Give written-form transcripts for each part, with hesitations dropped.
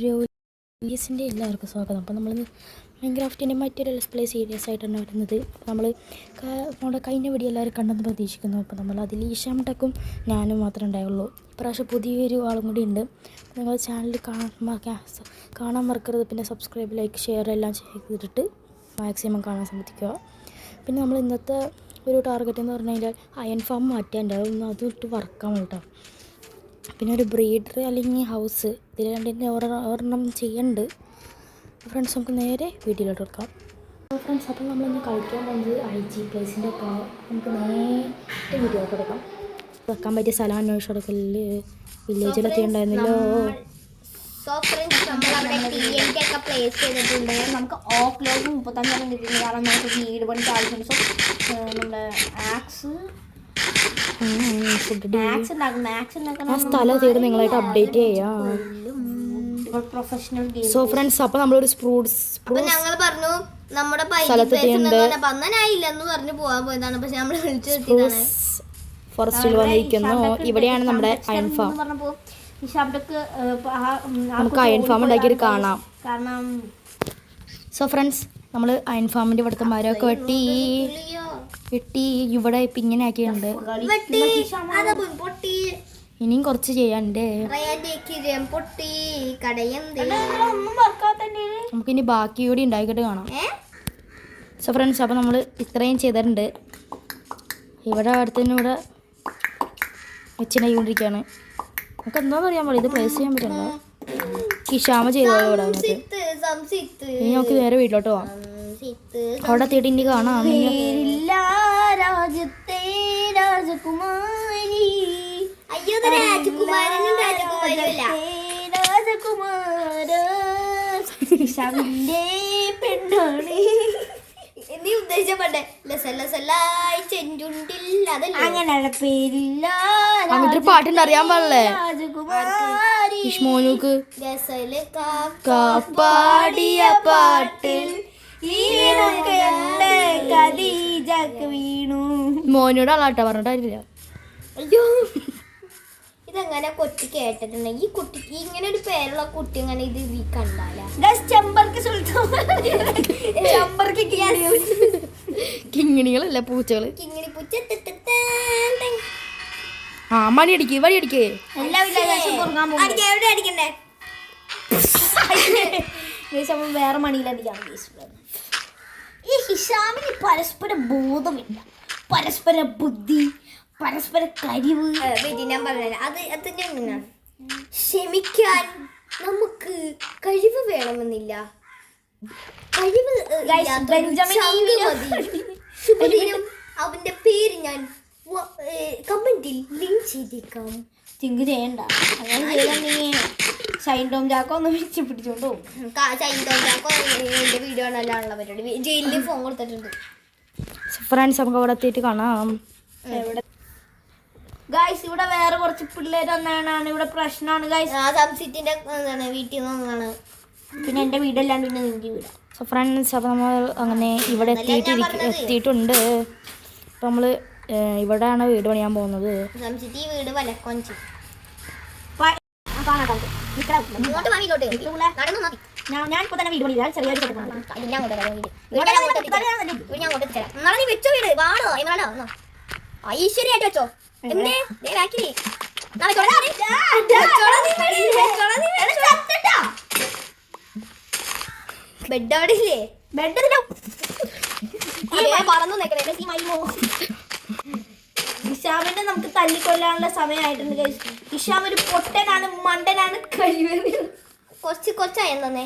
വീഡിയോസിൻ്റെ എല്ലാവർക്കും സ്വാഗതം. അപ്പോൾ നമ്മൾ മൈൻക്രാഫ്റ്റിൻ്റെ മറ്റൊരു ഡിസ്പ്ലേ സീരീസ് ആയിട്ടാണ് വരുന്നത്. നമ്മൾ നമ്മുടെ കഴിഞ്ഞ വീഡിയോ എല്ലാവരും കണ്ടെന്ന് പ്രതീക്ഷിക്കുന്നു. അപ്പോൾ നമ്മൾ അതിൽ ഈശാമട്ടക്കും ഞാനും മാത്രമേ ഉണ്ടായുള്ളൂ. ഇപ്രാവശ്യം പുതിയൊരു ആളും കൂടി ഉണ്ട്. നിങ്ങൾ ചാനൽ കാണാൻ മറക്കരുത്. പിന്നെ സബ്സ്ക്രൈബ്, ലൈക്ക്, ഷെയർ എല്ലാം ചെയ്തിട്ട് മാക്സിമം കാണാൻ ശ്രമിക്കുക. പിന്നെ നമ്മൾ ഇന്നത്തെ ഒരു ടാർഗറ്റ് എന്ന് പറഞ്ഞു കഴിഞ്ഞാൽ അയൺ ഫാം മാറ്റാനുണ്ട്. അതിട്ട് വർക്കാൻ കേട്ടോ. പിന്നെ ഒരു ബ്രീഡർ അല്ലെങ്കിൽ ഹൗസ്, ഇതിൽ രണ്ടിൻ്റെ ഒരെണ്ണം ചെയ്യുന്നുണ്ട്. ഫ്രണ്ട്സ്, നമുക്ക് നേരെ വീട്ടിലോട്ട് എടുക്കാം. ഫ്രണ്ട്സ്, അപ്പോൾ നമ്മളിന്ന് കളിക്കാൻ പോകുന്നത് IG പ്ലേസിൻ്റെ ഒക്കെ. നമുക്ക് നേരെ വീട്ടിലോട്ട് എടുക്കാം. വെക്കാൻ പറ്റിയ സ്ഥലം അന്വേഷിച്ച് എടുക്കല് വില്ലേജിലെത്തി ഉണ്ടായിരുന്നല്ലോ. നമുക്ക് ഓഫ് ലോഗ് 35 കിട്ടുന്നത്. കാരണം നമുക്ക് വീട് പണിക്ക് ആവശ്യമുണ്ട്. സോ നമ്മുടെ ആ സ്ഥലം തീർന്ന് നിങ്ങളായിട്ട് അപ്ഡേറ്റ് ചെയ്യാം. പ്രൊഫഷണൽ സോ ഫ്രണ്ട്സ്, അപ്പോൾ നമ്മളൊരു ഞങ്ങൾ പറഞ്ഞു നമ്മുടെ പറഞ്ഞു പോകാൻ പോയതാണ്. പക്ഷെ നമ്മൾ ഫോറസ്റ്റിൽ വന്നിരിക്കുന്നു. ഇവിടെയാണ് നമ്മുടെ അയൺ ഫാം. നമുക്ക് അയൺ ഫാം ഉണ്ടാക്കിയിട്ട് കാണാം. സോ ഫ്രണ്ട്സ്, നമ്മൾ അയൺ ഫാമിൻ്റെ ഇവിടുത്തെ മരമൊക്കെ വെട്ടി ഇവിടെ ഇപ്പം ഇങ്ങനെ ആക്കിയിട്ടുണ്ട്. ഇനിയും കുറച്ച് ചെയ്യാനുണ്ട്. നമുക്കിനി ബാക്കി കൂടി ഉണ്ടാക്കിയിട്ട് കാണാം. സോ ഫ്രണ്ട്സ്, അപ്പോൾ നമ്മൾ ഇത്രയും ചെയ്തിട്ടുണ്ട്. ഇവിടെ അടുത്തന്നെ ഇവിടെ വെച്ചിട്ടുണ്ടായിക്കൊണ്ടിരിക്കുകയാണ്. നമുക്ക് എന്താണെന്ന് അറിയാൻ പാടില്ല. ഇത് പ്ലേസ് ചെയ്യാൻ പറ്റില്ല. കിഷാമ ചെയ്തോ ഇവിടെ വന്നിട്ട്. ഇനി നമുക്ക് നേരെ വീട്ടിലോട്ട് പോവാം. അവിടെ എത്തിയിട്ട് ഇനി കാണാം. രാജ്യത്തെ രാജകുമാരി, അയ്യോ രാജകുമാര പെണ്ണാണ് നീ ഉദ്ദേശിച്ചപ്പെട്ടെ. അങ്ങനെയുള്ള പേരില്ല. അങ്ങനത്തെ പാട്ടുണ്ട്, അറിയാൻ പാടില്ലേ? രാജകുമാരി പാടിയ പാട്ടിൽ വീണു. മോനോട് ആളാട്ടോ പറഞ്ഞിട്ടില്ല. അയ്യോ, ഇതെങ്ങനെ കൊട്ടി കേട്ടിട്ടുണ്ട്. ഈ കുട്ടിക്ക് ഇങ്ങനെ ഒരു പേരുള്ള കുട്ടി അങ്ങനെ ഇത് കണ്ടാല കിങ്ങിണികളല്ല, പൂച്ചകള്. കിങ്ങിണി പൂച്ച. ആ മണി അടിക്കേ, വഴി അടിക്കേ. എവിടെ അടിക്കണ്ടേ? വേറെ മണിയിലടിക്കാം. ഈ ഹിഷാമിന് പരസ്പര ബോധമില്ല, പരസ്പര ബുദ്ധി, പരസ്പര കഴിവ്. ഞാൻ പറഞ്ഞത് അതിന്റെ ക്ഷമിക്കാൻ നമുക്ക് കഴിവ് വേണമെന്നില്ല. കഴിവ് ശുഭദിനം. അവന്റെ പേര് ഞാൻ കമന്റിൽ ലിങ്ക് ചെയ്തേക്കാം. തിങ്ക് ചെയ്യണ്ട. അങ്ങനെ ചെയ്താൽ നീ ഷൈൻ ടോം ചാക്കോ ഒന്ന് വെച്ച് പിടിച്ചോണ്ടോ. ഷൈൻ ടോം ചാക്കോ എന്റെ വീഡിയോ ആണല്ലാണുള്ള പരിപാടി. ജയിലിൽ ഫോൺ കൊടുത്തിട്ടുണ്ട്. ഫ്രണ്ട്സ്, നമുക്ക് അവിടെ എത്തിയിട്ട് കാണാം. ഗൈസ്, ഇവിടെ വേറെ കുറച്ച് പിള്ളേർ ഒന്നാണ്. ഇവിടെ പ്രശ്നമാണ് ഗൈസ്. സബ്സിറ്റിന്റെ വീട്ടിൽ നിന്നാണ്. പിന്നെ എന്റെ വീടല്ലാണ്ട് പിന്നെ നിന്റെ വീടാ. സോ ഫ്രണ്ട്സ്, അപ്പോൾ നമ്മൾ അങ്ങനെ ഇവിടെ എത്തിയിട്ടുണ്ട്. അപ്പോൾ നമ്മൾ ഇവിടെയാണ് വീട് പണിയാൻ പോകുന്നത്. സബ്സിറ്റി വീട് വലക്കൊഞ്ചി. ഞാനിപ്പോ തന്നെ വീട് പണിയാ. ചെറിയൊരു ഐശ്വര്യായിട്ട് വെച്ചോ. ബെഡ് അവിടെ ഇല്ലേ? ബെഡ് പറന്നു നിൽക്കണേ. ഇഷാമിനെ നമുക്ക് തല്ലിക്കൊല്ലാനുള്ള സമയമായിട്ടുണ്ട്. ഇഷാം ഒരു പൊട്ടനാണ്, മണ്ടനാണ്, കഴിവ് കൊച്ചായെന്ന് തന്നെ.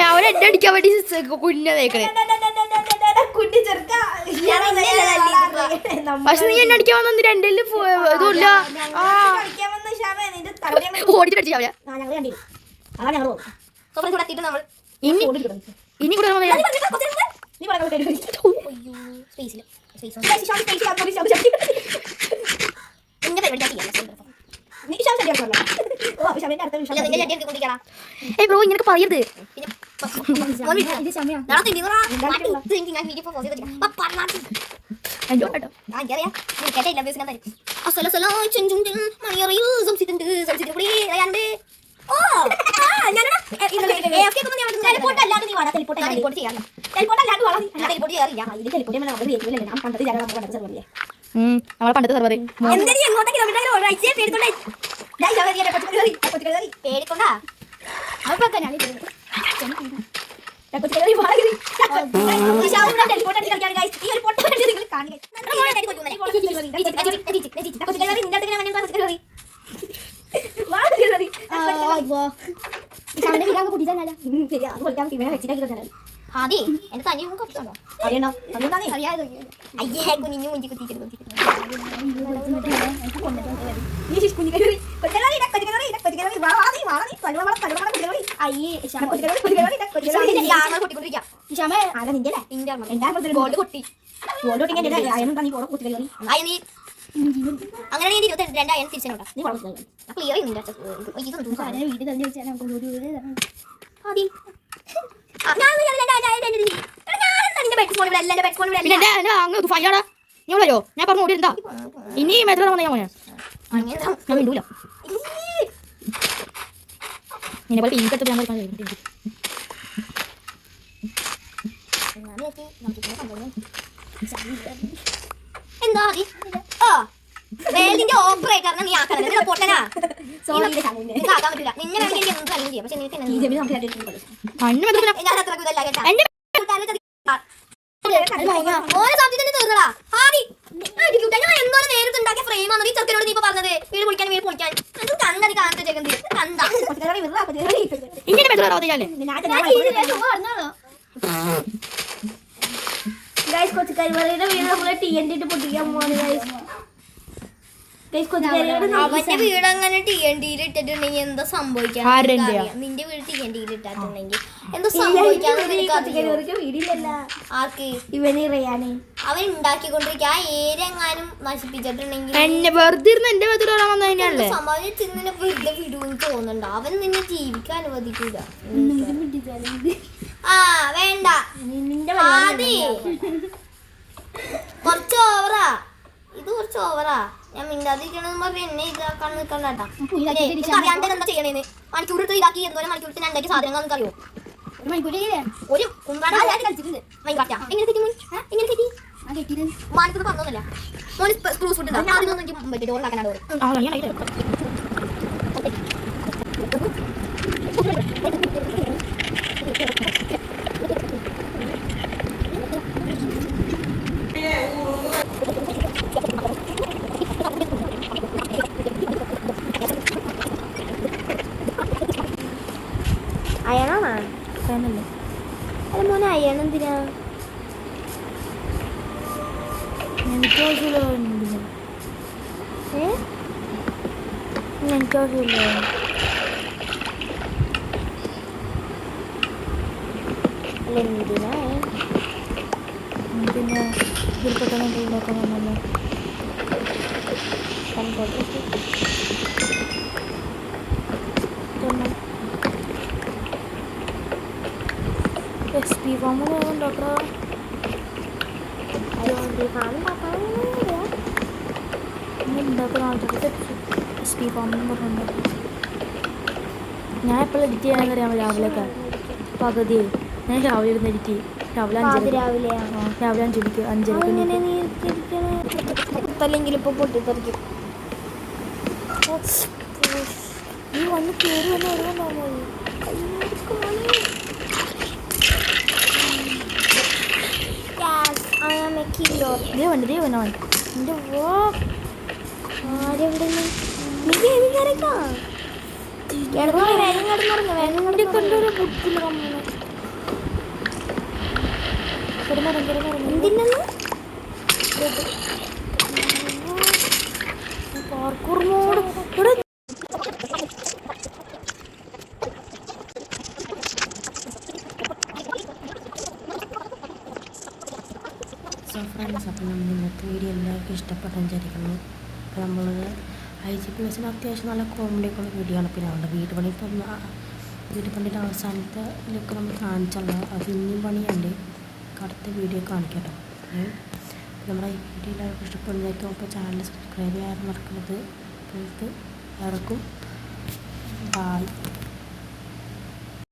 അവരെന്നെ അടിക്കാൻ വേണ്ടി കുഞ്ഞ തേക്കണേ. പക്ഷെ നീ എന്നെ അടിക്കാൻ വന്നു. രണ്ടില് ഇതുമില്ല. ഓടിച്ചിട്ടടിച്ചാവില്ല. ഇനി കൂടെ ബ്രോ ഇങ്ങനെ പറയരുത്. എൻജോയ് കേട്ടോ. എനിക്കറിയാം എനിക്കട്ടെ എല്ലാ ദിവസം തരും അസലസല ചെഞ്ചുണ്ടിൽ മണിയറയിൽ സംസിട്ടുണ്ട് സംസിട്ട് കൂടി അയാണ്ട് ഓ ടെലിപ്പോർട്ട് അല്ലാതെ നീ വേണം ടെലിപ്പോർട്ട് ടെലിപ്പോർട്ട് ചെയ്യാൻ ടെലിപ്പോർട്ട് അല്ലാണ്ട് വേണം ടെലിപ്പോർട്ട് ചെയ്യാറില്ല ഇതിൽ ടെലിപ്പോർട്ട് നമ്മൾ വീട്ടിലല്ലേ ഞാൻ പണ്ടത്തെ ജാലം നമ്മൾ പണ്ടത്തെ സർവറില്ലേ നമ്മളെ പണ്ടത്തെ സർവർ എന്തിനീ എങ്ങോട്ട് കിലോമീറ്റർ ഒരാഴ്ച പേടിക്കൊണ്ടേ പേടിക്കൊണ്ടാ അപ്പൊ ഞാൻ അതെ എന്റെ തനി കുറച്ചാണോ അറിയണോ അയ്യേ കുഞ്ഞു മുഞ്ചി കുത്തിച്ചിരുന്നു അങ്ങനെ നീ 22 അയൺ തിരിച്ചോട്ടാ നീ ക്ലിയർ ചെയ്യുന്നില്ല ഞാൻ വരോ ഞാൻ പറഞ്ഞു ഓടിஇருந்தா ഇനി മെത്ര വന്ന ഞാൻ ഞാൻ മിണ്ടൂല ഇങ്ങനെ പോലെ ഇൻകത്ത് ഞാൻ എന്താ വേലിന്റെ ഓപ്പറേറ്ററിനെ നീ ആക്കണം പൊട്ടനാ ആക്കാൻ പറ്റില്ല നിന്നെ വേണമെങ്കിൽ എനിക്ക് എന്ത് അല്ലെങ്കിൽ ചെയ്യാം പക്ഷെ ഞാൻ അത്ര ഇതല്ല കേട്ടാ ഓരോ സബ്ജക്റ്റിന് തീർന്നടാ ആടി ഞാൻ എന്തോരം നേരത്തെ ഉണ്ടാക്കിയ ഫ്രെയിം ആണ് ഈ ചെറുക്കനോട് നീ ഇപ്പൊ പറഞ്ഞത് വീട് പൊളിക്കാൻ വീട് പൊളിക്കാൻ അത് കണ്ടത് കാണത്തെ ചെക്കുന്നത് കണ്ടാ ഇങ്ങനെ മെത്ര ആവത്തില്ലേ ഗൈസ് കൊച്ചു കരിവറയുടെ വീട് നമ്മള് TNT ഇട്ട് പൊട്ടിക്കാൻ പോവാണ് അവന്റെ വീട് അങ്ങനെ TNT-യിൽ ഇട്ടിട്ടുണ്ടെങ്കിൽ എന്താ സംഭവിക്കാൻ നിന്റെ വീട് TNT-യിൽ ഇട്ടിട്ടുണ്ടെങ്കിൽ എന്താ സംഭവിക്കാന്ന് ആർക്ക് ഇവന് അറിയാനേ അവൻ ഉണ്ടാക്കിക്കൊണ്ടിരിക്കുക ആ ഏരിയ എങ്ങാനും നശിപ്പിച്ചിട്ടുണ്ടെങ്കിൽ സമാജത്തിൽ നിന്നെ വെറുതെ വിടുമെന്ന് തോന്നുന്നുണ്ടോ അവൻ നിന്നെ ജീവിക്കാൻ അനുവദിക്കൂല ആ വേണ്ട കുറച്ച് ഓവറാ ഇത് കുറച്ച് ഓവറാ ഞാൻ മിണ്ടാതിരിക്കണെന്ന് പറഞ്ഞ് എന്നെ ഇതാക്കാൻ നിൽക്കണ്ടാ അറിയാണ്ട് എന്താ ചെയ്യണേന്ന് മണിക്കൂർ എടുത്ത് ഇതാക്കി എന്തോരം മണിക്കൂർ രണ്ടായിട്ട് സാധനങ്ങൾ നിങ്ങൾക്ക് അറിയോ ഒരു കളിച്ചിട്ടുണ്ട് മാനത്ത് പറഞ്ഞൊന്നുമില്ല മോന് സ്ക്രൂസ് ഫുഡ് ഉണ്ടാകും ഡോർ ഉണ്ടാക്കാനാണ് അയണാണോ അല്ല മോനെ അയൺ എന്തിനാ എനിക്കാവശ്യമില്ല എന്തിനാ പിന്നെ ഇതിൽ പെട്ടെന്ന് ഉണ്ടാക്കാൻ വന്നല്ലോ SP ഫാം ഉണ്ടാക്കാം SP ഫാം പറഞ്ഞിട്ടുണ്ട് ഞാൻ എപ്പോഴും എഡിറ്റ് ചെയ്യാനെന്ന് അറിയാമോ രാവിലെയൊക്കെ പകുതി ഞാൻ രാവിലെ ഇരുന്ന് എഡിറ്റ് ചെയ്യും രാവിലെ 5:00 അല്ലെങ്കിൽ ഇപ്പൊ പൊട്ടിത്തെറിക്കും നീ വന്ന് കയറി വന്ന് ഓരോന്നാമോ പാർക്കൂർ മോഡ് ഫ്രണ്ട്സ് അപ്പം നമ്മൾ ഇന്നത്തെ വീഡിയോ എല്ലാവർക്കും ഇഷ്ടപ്പെട്ടെന്ന് വിചാരിക്കുന്നു. അപ്പോൾ നമ്മൾ IGP അത്യാവശ്യം നല്ല കോമഡിയൊക്കെ ഉള്ള വീഡിയോ ആണ്. പിന്നെ അവരുടെ വീട് പണിയുടെ അവസാനത്തെ ഇതിലൊക്കെ നമ്മൾ കാണിച്ചുള്ള അത് ഇനിയും പണിയുണ്ട്. അടുത്ത വീഡിയോ കാണിക്കട്ടോ. നമ്മുടെ ഈ വീഡിയോ എല്ലാവർക്കും ഇഷ്ടപ്പെടുന്നതായിരിക്കും. അപ്പോൾ ചാനൽ സബ്സ്ക്രൈബ് ചെയ്യാൻ മറക്കരുത്. അപ്പോൾ ഇത് എല്ലാവർക്കും ബൈ.